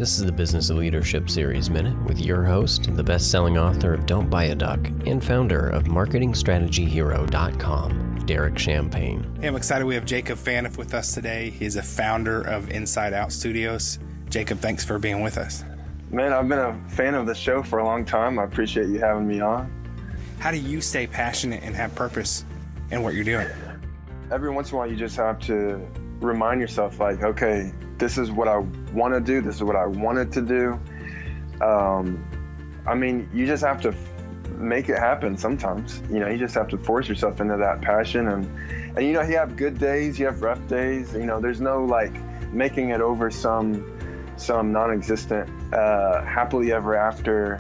This is the Business of Leadership Series Minute with your host, the best-selling author of Don't Buy a Duck and founder of MarketingStrategyHero.com, Derek Champagne. Hey, I'm excited we have Jacob Phaneuf with us today. He's a founder of Inside Out Studios. Jacob, thanks for being with us. Man, I've been a fan of the show for a long time. I appreciate you having me on. How do you stay passionate and have purpose in what you're doing? Every once in a while, you just have to remind yourself, like, okay, this is what I want to do. This is what I wanted to do. You just have to make it happen sometimes. You just have to force yourself into that passion. And you have good days, you have rough days. There's no, like, making it over some non-existent, happily ever after,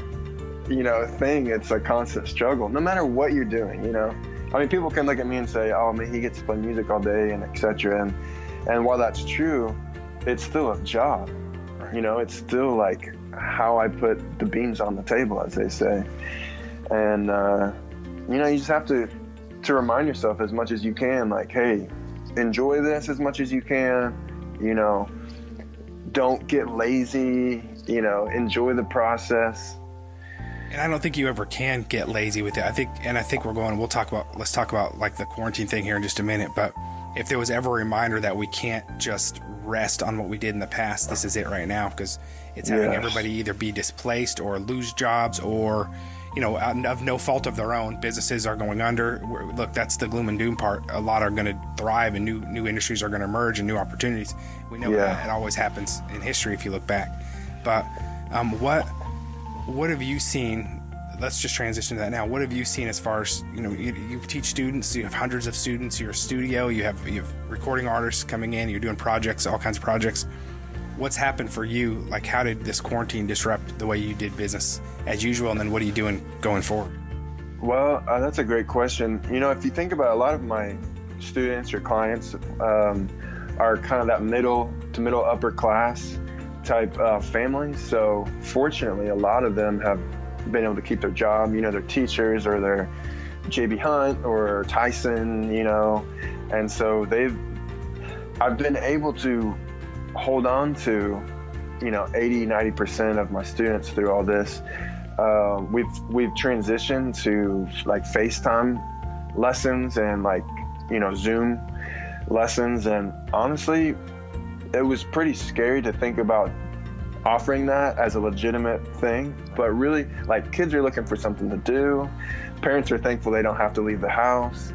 thing. It's a constant struggle, no matter what you're doing, people can look at me and say, oh man, he gets to play music all day and etc. And while that's true, it's still a job. It's still like how I put the beans on the table, as they say. And, you just have to remind yourself as much as you can, like, hey, enjoy this as much as you can, don't get lazy, enjoy the process. And I don't think you ever can get lazy with it. I think let's talk about like the quarantine thing here in just a minute. But if there was ever a reminder that we can't just rest on what we did in the past, this is it right now, because it's having everybody either be displaced or lose jobs or, of no fault of their own. Businesses are going under. Look, that's the gloom and doom part. A lot are going to thrive and new industries are going to emerge and new opportunities. We know that it always happens in history if you look back. But what have you seen? Let's just transition to that now. What have you seen as far as, you teach students, you have hundreds of students, you're a studio, you have recording artists coming in, you're doing projects, all kinds of projects. What's happened for you? Like, how did this quarantine disrupt the way you did business as usual? And then what are you doing going forward? Well, that's a great question. If you think about a lot of my students or clients are kind of that middle to middle upper class type families. So fortunately, a lot of them have been able to keep their job. They're teachers or they're JB Hunt or Tyson, and so I've been able to hold on to, 80-90% of my students through all this. We've transitioned to like FaceTime lessons and like, Zoom lessons. And honestly, it was pretty scary to think about offering that as a legitimate thing, but really, like, kids are looking for something to do. Parents are thankful they don't have to leave the house,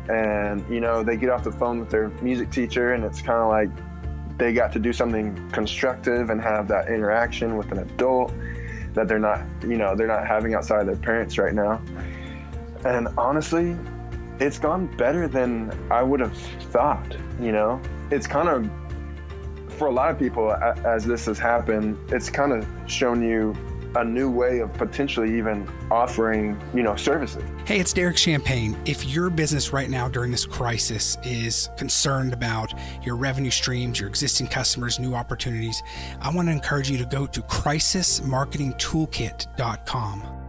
and they get off the phone with their music teacher, and it's kind of like they got to do something constructive and have that interaction with an adult that they're not having outside of their parents right now. And honestly, it's gone better than I would have thought. It's kind of, for a lot of people, as this has happened, it's kind of shown you a new way of potentially even offering, services. Hey, it's Derek Champagne. If your business right now during this crisis is concerned about your revenue streams, your existing customers, new opportunities, I want to encourage you to go to crisismarketingtoolkit.com.